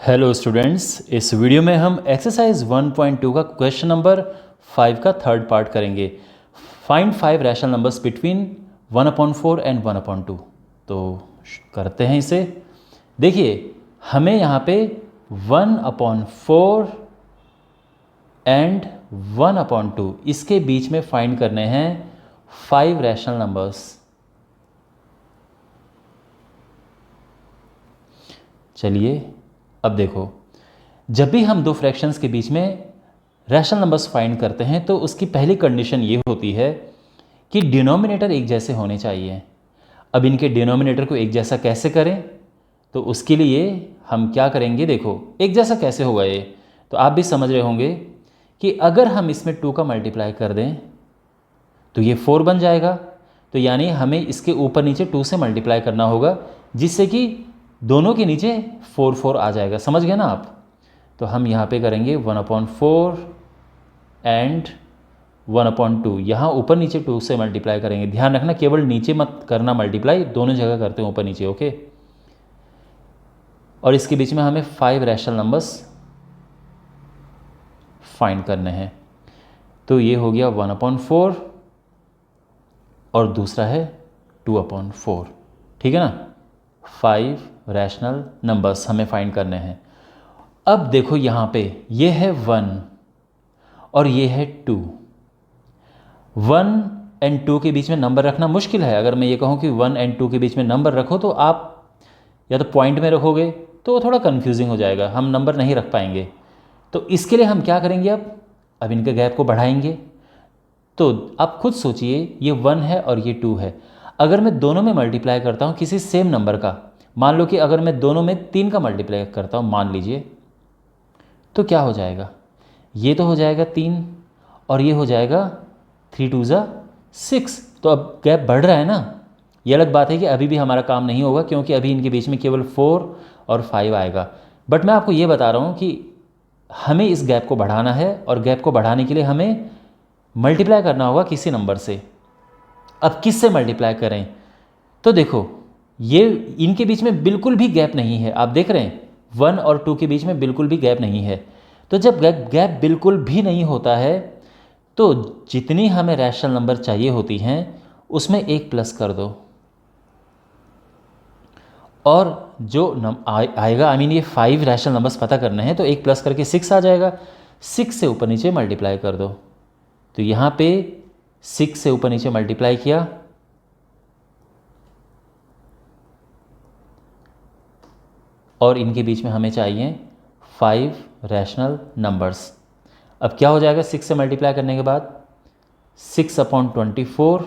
Hello students, इस video में हम एक्सरसाइज 1.2 का क्वेश्चन नंबर 5 का थर्ड पार्ट करेंगे। Find 5 rational numbers between 1/4 and 1/2। तो करते हैं इसे। देखिए, हमें यहाँ पे 1/4 एंड 1/2 इसके बीच में फाइंड करने हैं 5 रैशनल नंबर्स। चलिए, अब देखो, जब भी हम दो फ्रैक्शंस के बीच में रैशनल नंबर्स फाइंड करते हैं तो उसकी पहली कंडीशन ये होती है कि डिनोमिनेटर एक जैसे होने चाहिए। अब इनके डिनोमिनेटर को एक जैसा कैसे करें, तो उसके लिए हम क्या करेंगे। देखो, एक जैसा कैसे होगा ये, तो आप भी समझ रहे होंगे कि अगर हम इसमें 2 का मल्टीप्लाई कर दें तो ये 4 बन जाएगा। तो यानी हमें इसके ऊपर नीचे 2 से मल्टीप्लाई करना होगा, जिससे कि दोनों के नीचे 4 आ जाएगा। समझ गए ना आप। तो हम यहाँ पे करेंगे 1/4 एंड 1/2। यहाँ ऊपर नीचे 2 से मल्टीप्लाई करेंगे। ध्यान रखना, केवल नीचे मत करना मल्टीप्लाई, दोनों जगह करते हैं ऊपर नीचे, ओके। और इसके बीच में हमें 5 रैशनल नंबर्स फाइंड करने हैं। तो ये हो गया 1/4 और दूसरा है 2/4। ठीक है ना। 5 रैशनल नंबर्स हमें फाइंड करने हैं। अब देखो, यहाँ पे ये है 1 और ये है 2। 1 एंड 2 के बीच में नंबर रखना मुश्किल है। अगर मैं ये कहूँ कि 1 एंड 2 के बीच में नंबर रखो, तो आप या तो पॉइंट में रखोगे तो थोड़ा कन्फ्यूजिंग हो जाएगा, हम नंबर नहीं रख पाएंगे। तो इसके लिए हम क्या करेंगे, अब इनके गैप को बढ़ाएंगे। तो आप खुद सोचिए, ये 1 है और ये 2 है। अगर मैं दोनों में मल्टीप्लाई करता हूँ किसी सेम नंबर का, मान लो कि अगर मैं दोनों में 3 का मल्टीप्लाई करता हूँ, मान लीजिए, तो क्या हो जाएगा। ये तो हो जाएगा 3 और ये हो जाएगा 3 2 ज़ा 6। तो अब गैप बढ़ रहा है ना। ये अलग बात है कि अभी भी हमारा काम नहीं होगा, क्योंकि अभी इनके बीच में केवल 4 और 5 आएगा। बट मैं आपको ये बता रहा हूँ कि हमें इस गैप को बढ़ाना है, और गैप को बढ़ाने के लिए हमें मल्टीप्लाई करना होगा किसी नंबर से। अब किस से मल्टीप्लाई करें, तो देखो, ये इनके बीच में बिल्कुल भी गैप नहीं है। आप देख रहे हैं 1 और 2 के बीच में बिल्कुल भी गैप नहीं है। तो जब गैप बिल्कुल भी नहीं होता है, तो जितनी हमें रैशनल नंबर चाहिए होती हैं उसमें एक प्लस कर दो, और जो आएगा, ये 5 रैशनल नंबर्स पता करने हैं, तो एक प्लस करके 6 आ जाएगा। 6 से ऊपर नीचे मल्टीप्लाई कर दो। तो यहाँ पे 6 से ऊपर नीचे मल्टीप्लाई किया, और इनके बीच में हमें चाहिए 5 रैशनल नंबर्स। अब क्या हो जाएगा 6 से मल्टीप्लाई करने के बाद, 6/24,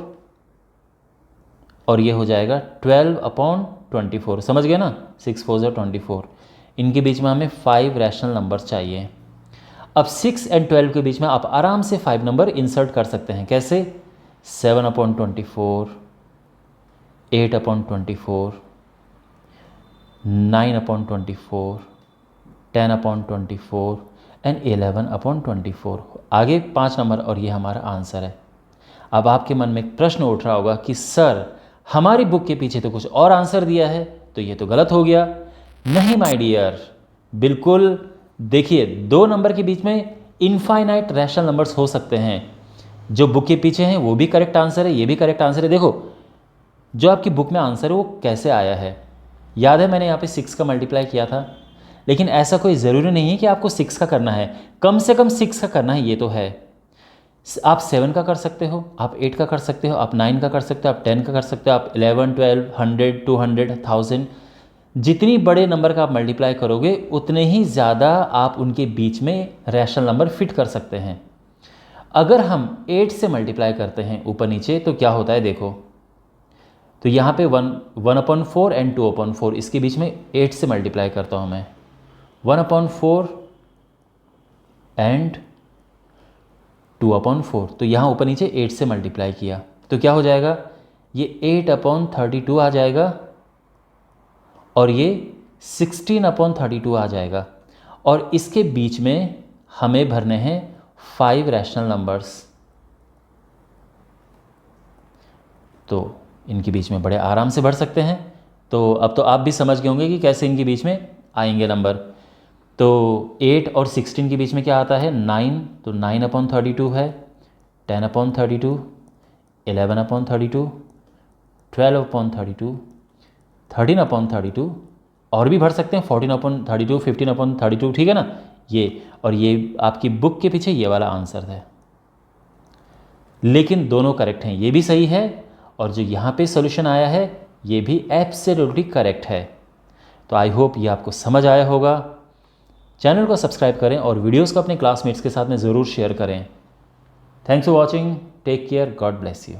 और ये हो जाएगा 12/24। समझ गए ना, 6 4 ज़ा 24। इनके बीच में हमें 5 रैशनल नंबर्स चाहिए। अब 6 एंड 12 के बीच में आप आराम से 5 नंबर इंसर्ट कर सकते हैं। कैसे, 7/24, 8/24, 9/24, 10/24 एंड 11/24। आगे 5 नंबर, और ये हमारा आंसर है। अब आपके मन में एक प्रश्न उठ रहा होगा कि सर, हमारी बुक के पीछे तो कुछ और आंसर दिया है, तो ये तो गलत हो गया। नहीं माय डियर, बिल्कुल। देखिए, 2 नंबर के बीच में इनफाइनाइट रैशनल नंबर्स हो सकते हैं। जो बुक के पीछे हैं वो भी करेक्ट आंसर है, ये भी करेक्ट आंसर है। देखो, जो आपकी बुक में आंसर है वो कैसे आया है। याद है, मैंने यहाँ पे 6 का मल्टीप्लाई किया था, लेकिन ऐसा कोई ज़रूरी नहीं है कि आपको 6 का करना है। कम से कम 6 का करना है, ये तो है। आप 7 का कर सकते हो, आप 8 का कर सकते हो, आप 9 का कर सकते हो, आप 10 का कर सकते हो, आप 11 12 100 200 1000। जितनी बड़े नंबर का आप मल्टीप्लाई करोगे, उतने ही ज़्यादा आप उनके बीच में रैशनल नंबर फिट कर सकते हैं। अगर हम 8 से मल्टीप्लाई करते हैं ऊपर नीचे, तो क्या होता है देखो। तो यहाँ पे 1/4 एंड 2/4, इसके बीच में 8 से मल्टीप्लाई करता हूँ मैं। 1/4 एंड 2/4, तो यहाँ ऊपर नीचे 8 से मल्टीप्लाई किया, तो क्या हो जाएगा, ये 8/32 आ जाएगा, और ये 16/32 आ जाएगा। और इसके बीच में हमें भरने हैं 5 रैशनल नंबर्स। तो इनके बीच में बड़े आराम से भर सकते हैं। तो अब तो आप भी समझ गए होंगे कि कैसे इनके बीच में आएंगे नंबर। तो 8 और 16 के बीच में क्या आता है 9, तो 9/32 है, 10/32, 11/32, 12/32, 13/32, और भी भर सकते हैं 14/32, 15/32, ठीक है ना। ये और ये आपकी बुक के पीछे ये वाला आंसर है, लेकिन दोनों करेक्ट हैं, ये भी सही है और जो यहाँ पे सॉल्यूशन आया है ये भी एब्सोल्युटली करेक्ट है। तो आई होप ये आपको समझ आया होगा। चैनल को सब्सक्राइब करें और वीडियोस को अपने क्लासमेट्स के साथ में ज़रूर शेयर करें। Thanks for watching, take care, God bless you.